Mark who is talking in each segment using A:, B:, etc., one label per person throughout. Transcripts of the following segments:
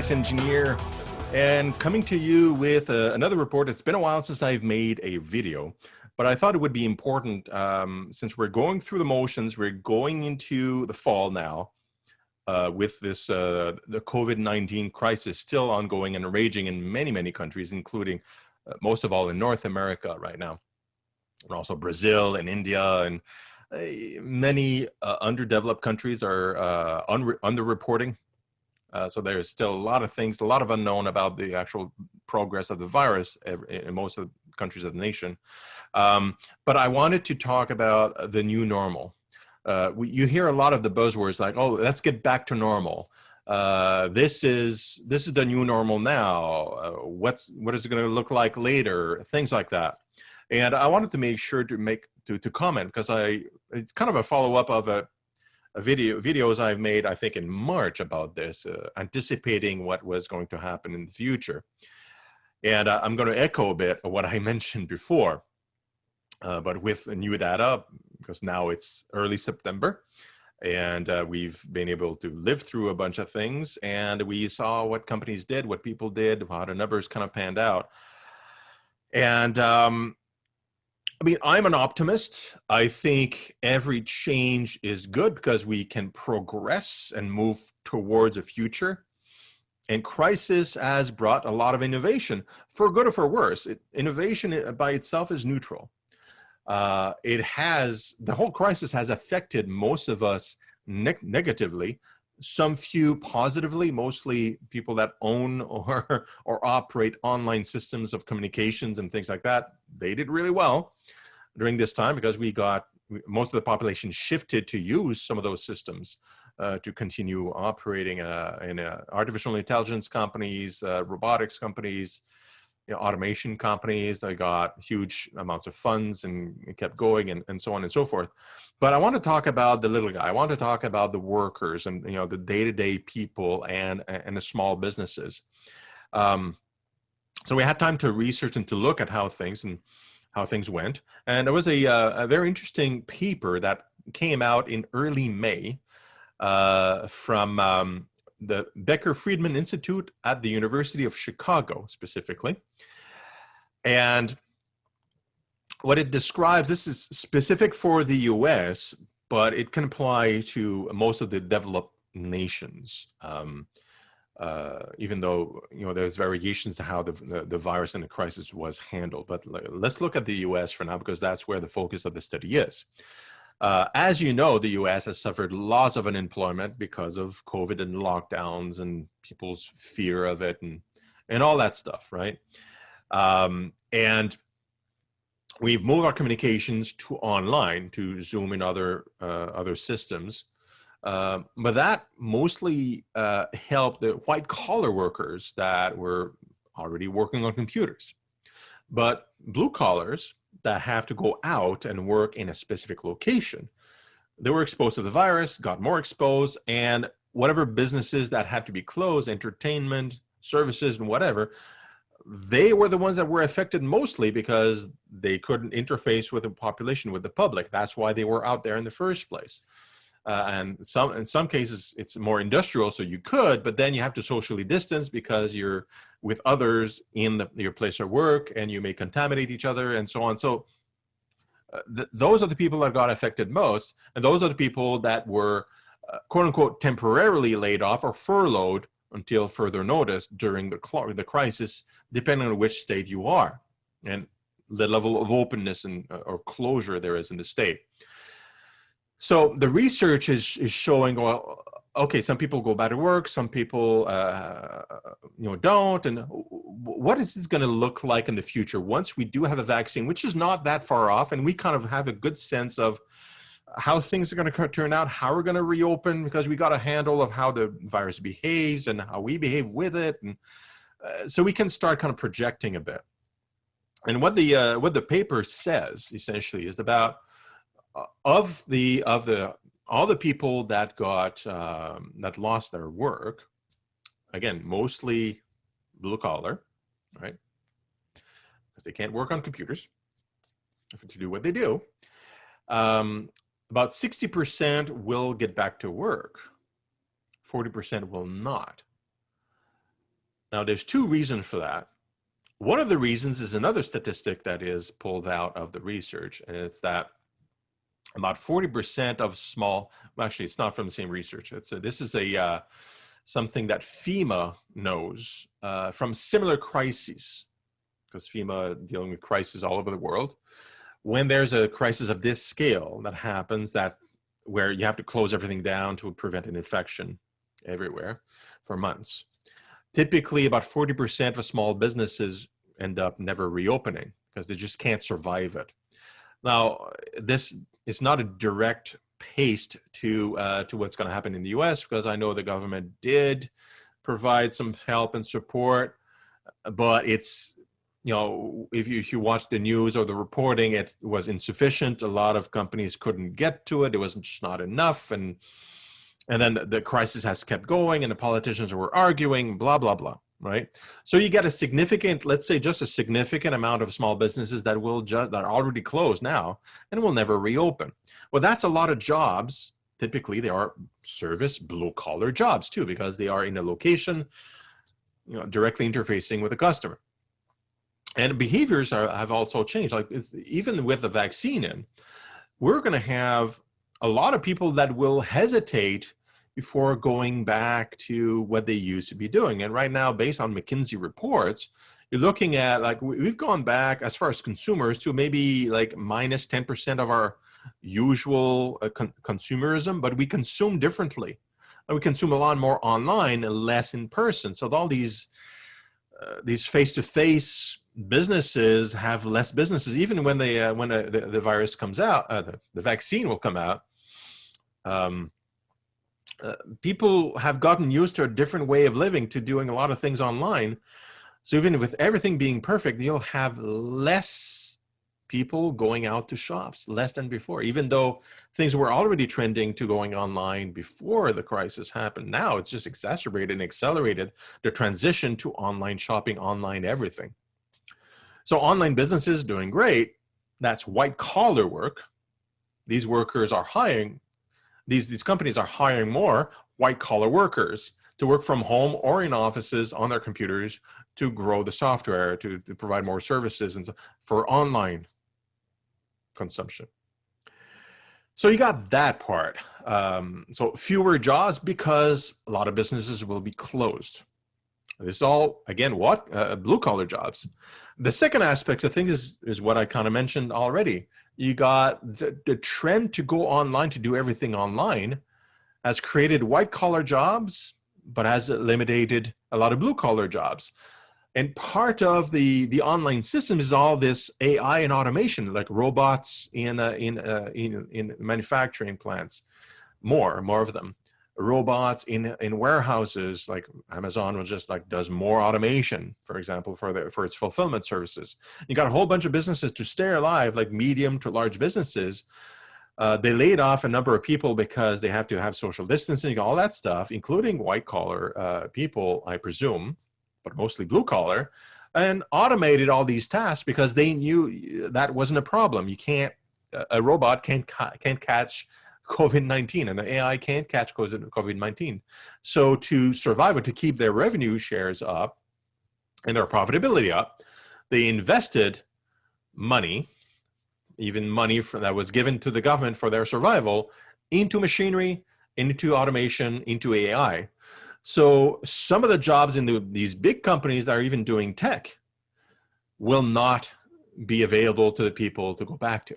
A: Science Engineer, and coming to you with another report. It's been a while since I've made a video, but I thought it would be important since we're going through the motions. We're going into the fall now with this the COVID-19 crisis still ongoing and raging in many, many countries, including most of all in North America right now, and also Brazil and India, and many underdeveloped countries are underreporting. So there's still a lot of things, a lot of unknown about the actual progress of the virus in most of the countries of the nation. But I wanted to talk about the new normal. You hear a lot of the buzzwords like, "Oh, let's get back to normal. This is the new normal now. What is it going to look like later?" Things like that. And I wanted to make sure to comment because it's kind of a follow-up of a videos I've made, I think in March about this, anticipating what was going to happen in the future. And I'm going to echo a bit of what I mentioned before, but with new data, because now it's early September, and we've been able to live through a bunch of things, and we saw what companies did, what people did, how the numbers kind of panned out. And I mean, I'm an optimist. I think every change is good because we can progress and move towards a future. And crisis has brought a lot of innovation, for good or for worse. Innovation by itself is neutral. The whole crisis has affected most of us negatively, some few positively, mostly people that own or operate online systems of communications and things like that. They did really well during this time because most of the population shifted to use some of those systems to continue operating in artificial intelligence companies, robotics companies, automation companies. They got huge amounts of funds and kept going, and so on and so forth. But I want to talk about the little guy. I want to talk about the workers and the day-to-day people and the small businesses. So we had time to research and to look at how things went. And there was a very interesting paper that came out in early May from the Becker-Friedman Institute at the University of Chicago, specifically. And what it describes, this is specific for the US, but it can apply to most of the developed nations, even though there's variations to how the virus and the crisis was handled. But let's look at the US for now, because that's where the focus of the study is. As you know, the US has suffered loss of unemployment because of COVID and lockdowns and people's fear of it and all that stuff, right? And we've moved our communications to online, to Zoom and other systems. But that mostly helped the white collar workers that were already working on computers. But blue collars that have to go out and work in a specific location, they were exposed to the virus, got more exposed, and whatever businesses that had to be closed, entertainment, services, and whatever, they were the ones that were affected mostly because they couldn't interface with the population, with the public. That's why they were out there in the first place. And in some cases, it's more industrial, so you could, but then you have to socially distance because you're with others in your place of work, and you may contaminate each other, and so on. So those are the people that got affected most, and those are the people that were, quote unquote, temporarily laid off or furloughed until further notice during the crisis, depending on which state you are, and the level of openness or closure there is in the state. So the research is showing, well, okay, some people go back to work, some people don't, and what is this going to look like in the future once we do have a vaccine, which is not that far off, and we kind of have a good sense of how things are going to turn out, how we're going to reopen, because we got a handle of how the virus behaves and how we behave with it, and so we can start kind of projecting a bit. And what the paper says essentially is about all the people that got that lost their work, again, mostly blue collar, right? Because they can't work on computers to do what they do. About 60% will get back to work. 40% will not. Now, there's two reasons for that. One of the reasons is another statistic that is pulled out of the research, and it's that about 40% of small, well, actually, it's not from the same research. This is something that FEMA knows from similar crises, because FEMA dealing with crises all over the world. When there's a crisis of this scale that happens, where you have to close everything down to prevent an infection everywhere for months, typically about 40% of small businesses end up never reopening because they just can't survive it. Now, this is not a direct paste to what's going to happen in the US, because I know the government did provide some help and support, but it's, if you watch the news or the reporting, it was insufficient. A lot of companies couldn't get to it. It was just not enough. And then the crisis has kept going, and the politicians were arguing, blah, blah, blah, right? So you get a significant, let's say just a significant amount of small businesses that are already closed now and will never reopen. Well, that's a lot of jobs. Typically, they are service blue-collar jobs too, because they are in a location, directly interfacing with the customer. And behaviors have also changed. Like even with the vaccine in, we're going to have a lot of people that will hesitate before going back to what they used to be doing. And right now, based on McKinsey reports, you're looking at, like, we've gone back as far as consumers to maybe like minus 10% of our usual consumerism, but we consume differently. And we consume a lot more online and less in person. So all these face-to-face businesses have less businesses, even when the virus comes out, the vaccine will come out. People have gotten used to a different way of living, to doing a lot of things online. So even with everything being perfect, you'll have less people going out to shops, less than before, even though things were already trending to going online before the crisis happened. Now it's just exacerbated and accelerated the transition to online shopping, online everything. So online businesses doing great. That's white collar work. These workers are hiring, these companies are hiring more white collar workers to work from home or in offices on their computers to grow the software, to provide more services and for online consumption. So you got that part. So fewer jobs because a lot of businesses will be closed. This is all, again, blue collar jobs. The second aspect, I think, is what I kind of mentioned already. You got the trend to go online, to do everything online, has created white collar jobs, but has eliminated a lot of blue collar jobs. And part of the online system is all this AI and automation, like robots in manufacturing plants, more of them. Robots in warehouses, like Amazon does more automation, for example, for its fulfillment services. You got a whole bunch of businesses to stay alive, like medium to large businesses. They laid off a number of people because they have to have social distancing, all that stuff, including white collar people, I presume, but mostly blue collar, and automated all these tasks because they knew that wasn't a problem. A robot can't catch COVID-19, and the AI can't catch COVID-19. So to survive or to keep their revenue shares up and their profitability up, they invested money, even money that was given to the government for their survival, into machinery, into automation, into AI. So some of the jobs in these big companies that are even doing tech will not be available to the people to go back to.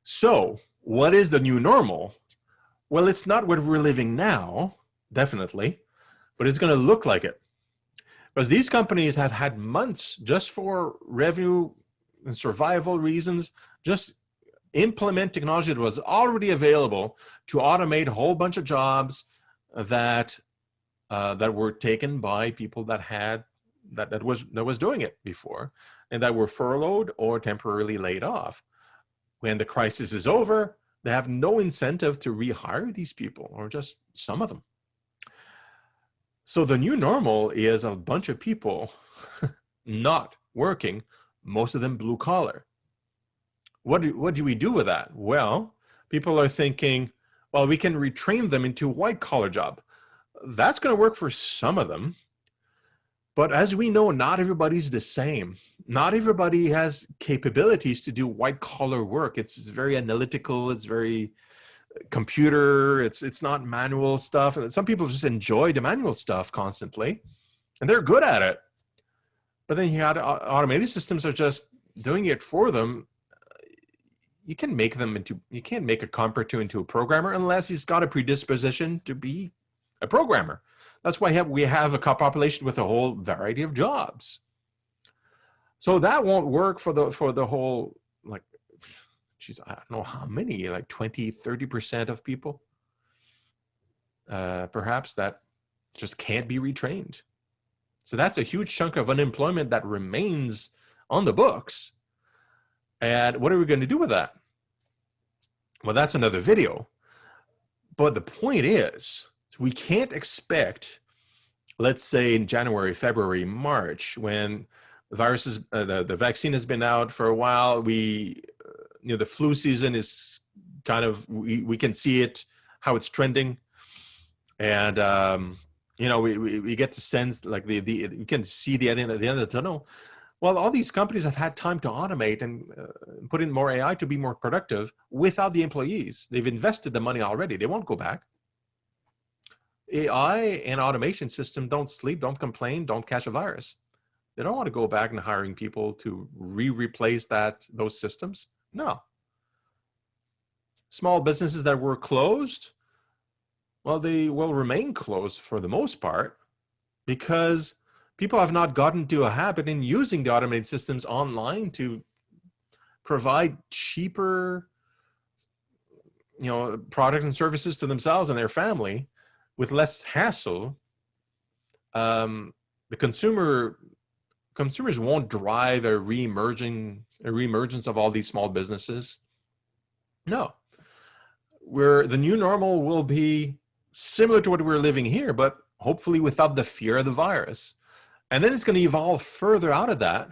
A: So what is the new normal? Well, it's not what we're living now, definitely, but it's going to look like it. Because these companies have had months just for revenue and survival reasons, just implement technology that was already available to automate a whole bunch of jobs that were taken by people that was doing it before, and that were furloughed or temporarily laid off. When the crisis is over, they have no incentive to rehire these people, or just some of them. So the new normal is a bunch of people not working, most of them blue collar. What do we do with that? Well, people are thinking, well, we can retrain them into white collar job. That's going to work for some of them, But as we know, not everybody's the same. Not everybody has capabilities to do white collar work. It's very analytical. It's very computer. It's not manual stuff. And some people just enjoy the manual stuff constantly, and they're good at it. But then you got automated systems are just doing it for them. You can make them into, you can't make a computer into a programmer unless he's got a predisposition to be a programmer. That's why we have a population with a whole variety of jobs. So that won't work for the whole, like, geez, I don't know how many, like 20, 30% of people, perhaps, that just can't be retrained. So that's a huge chunk of unemployment that remains on the books. And what are we going to do with that? Well, that's another video. But the point is, we can't expect, let's say in January, February, March, when the virus is, the vaccine has been out for a while, the flu season is kind of, we can see it, how it's trending. And, we get to sense, like, we can see the end of the tunnel. Well, all these companies have had time to automate and put in more AI to be more productive without the employees. They've invested the money already. They won't go back. AI and automation system don't sleep, don't complain, don't catch a virus. They don't want to go back and hiring people to replace those systems. No. Small businesses that were closed, well, they will remain closed for the most part because people have not gotten to a habit in using the automated systems online to provide cheaper, products and services to themselves and their family with less hassle. The consumers won't drive a reemergence of all these small businesses. No, the new normal will be similar to what we're living here, but hopefully without the fear of the virus. And then it's going to evolve further out of that,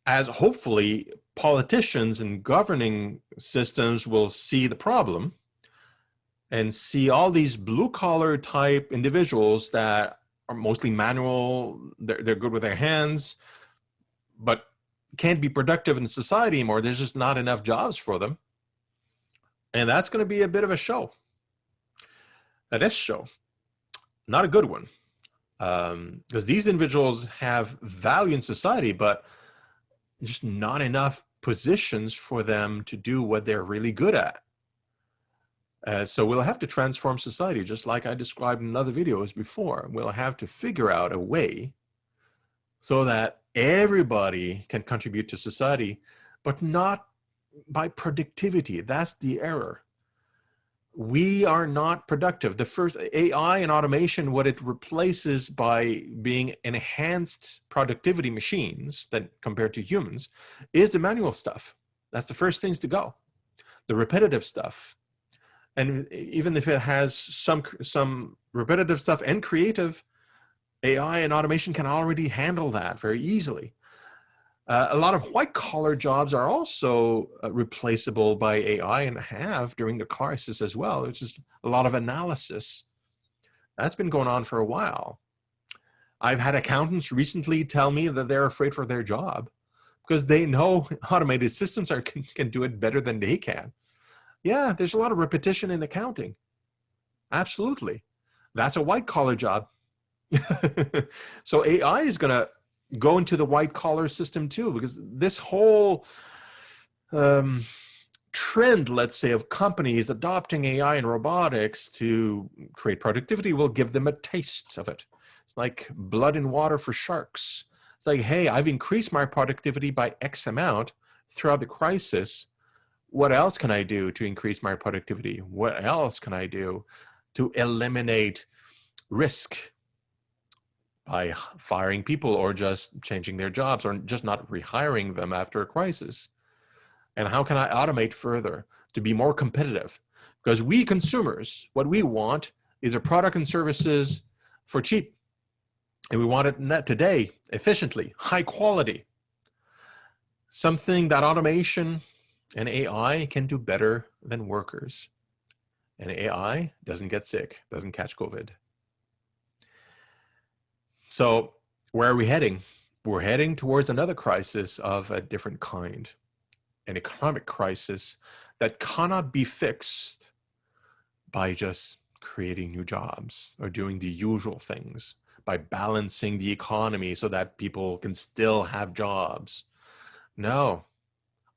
A: as hopefully politicians and governing systems will see the problem and see all these blue-collar type individuals that are mostly manual, they're good with their hands, but can't be productive in society anymore. There's just not enough jobs for them. And that's going to be a bit of a show. That is show. Not a good one. Because these individuals have value in society, but just not enough positions for them to do what they're really good at. So we'll have to transform society, just like I described in other videos before. We'll have to figure out a way so that everybody can contribute to society, but not by productivity. That's the error. We are not productive. The first AI and automation, what it replaces by being enhanced productivity machines that compared to humans, is the manual stuff. That's the first things to go, the repetitive stuff. And even if it has some repetitive stuff and creative, AI and automation can already handle that very easily. A lot of white-collar jobs are also replaceable by AI and have during the crisis as well, which is a lot of analysis. That's been going on for a while. I've had accountants recently tell me that they're afraid for their job because they know automated systems can do it better than they can. Yeah, there's a lot of repetition in accounting. Absolutely. That's a white-collar job. So AI is going to go into the white-collar system too, because this whole trend, let's say, of companies adopting AI and robotics to create productivity will give them a taste of it. It's like blood in water for sharks. It's like, hey, I've increased my productivity by X amount throughout the crisis. What else can I do to increase my productivity? What else can I do to eliminate risk by firing people or just changing their jobs or just not rehiring them after a crisis? And how can I automate further to be more competitive? Because we consumers, what we want is a product and services for cheap. And we want it today, efficiently, high quality. Something that automation and AI can do better than workers. And AI doesn't get sick, doesn't catch COVID. So where are we heading? We're heading towards another crisis of a different kind, an economic crisis that cannot be fixed by just creating new jobs or doing the usual things, by balancing the economy so that people can still have jobs. No,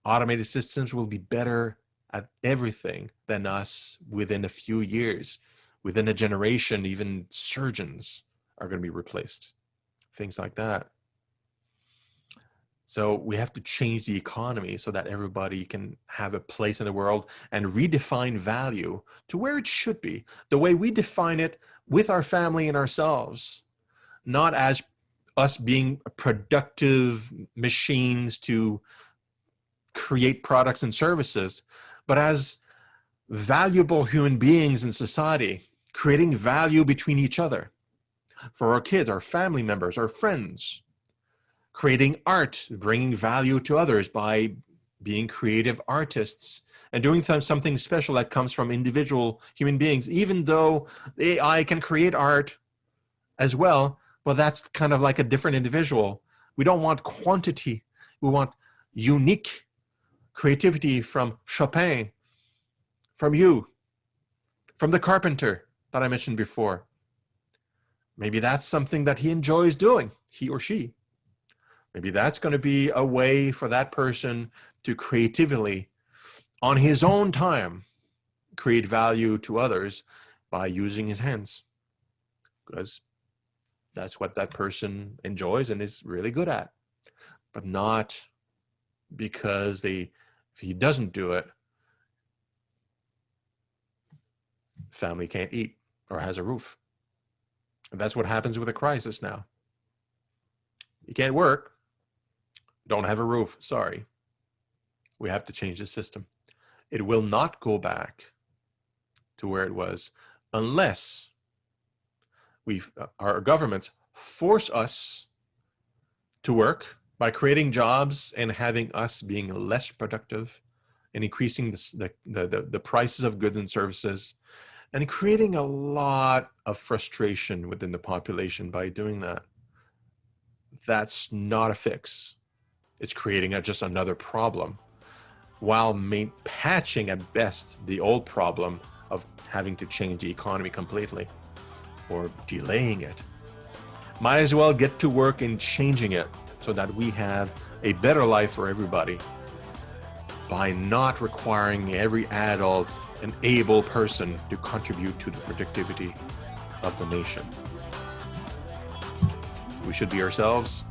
A: automated systems will be better at everything than us within a few years. Within a generation, even surgeons are going to be replaced. Things like that. So we have to change the economy so that everybody can have a place in the world and redefine value to where it should be, the way we define it with our family and ourselves, not as us being productive machines to create products and services, but as valuable human beings in society, creating value between each other, for our kids, our family members, our friends, creating art, bringing value to others by being creative artists and doing something special that comes from individual human beings, even though AI can create art as well. Well, that's kind of like a different individual. We don't want quantity. We want unique creativity from Chopin, from you, from the carpenter that I mentioned before. Maybe that's something that he enjoys doing, he or she. Maybe that's going to be a way for that person to creatively, on his own time, create value to others by using his hands. Because that's what that person enjoys and is really good at. But not because if he doesn't do it, family can't eat or has a roof. And that's what happens with a crisis now. You can't work, don't have a roof, sorry. We have to change the system. It will not go back to where it was unless our governments force us to work by creating jobs and having us being less productive and increasing the prices of goods and services and creating a lot of frustration within the population by doing that. That's not a fix. It's creating just another problem while patching at best the old problem of having to change the economy completely or delaying it. Might as well get to work in changing it so that we have a better life for everybody by not requiring every adult and able person to contribute to the productivity of the nation. We should be ourselves.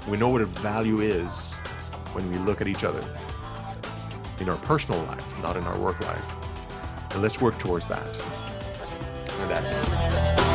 A: We know what value is when we look at each other in our personal life, not in our work life. And let's work towards that. And that's it.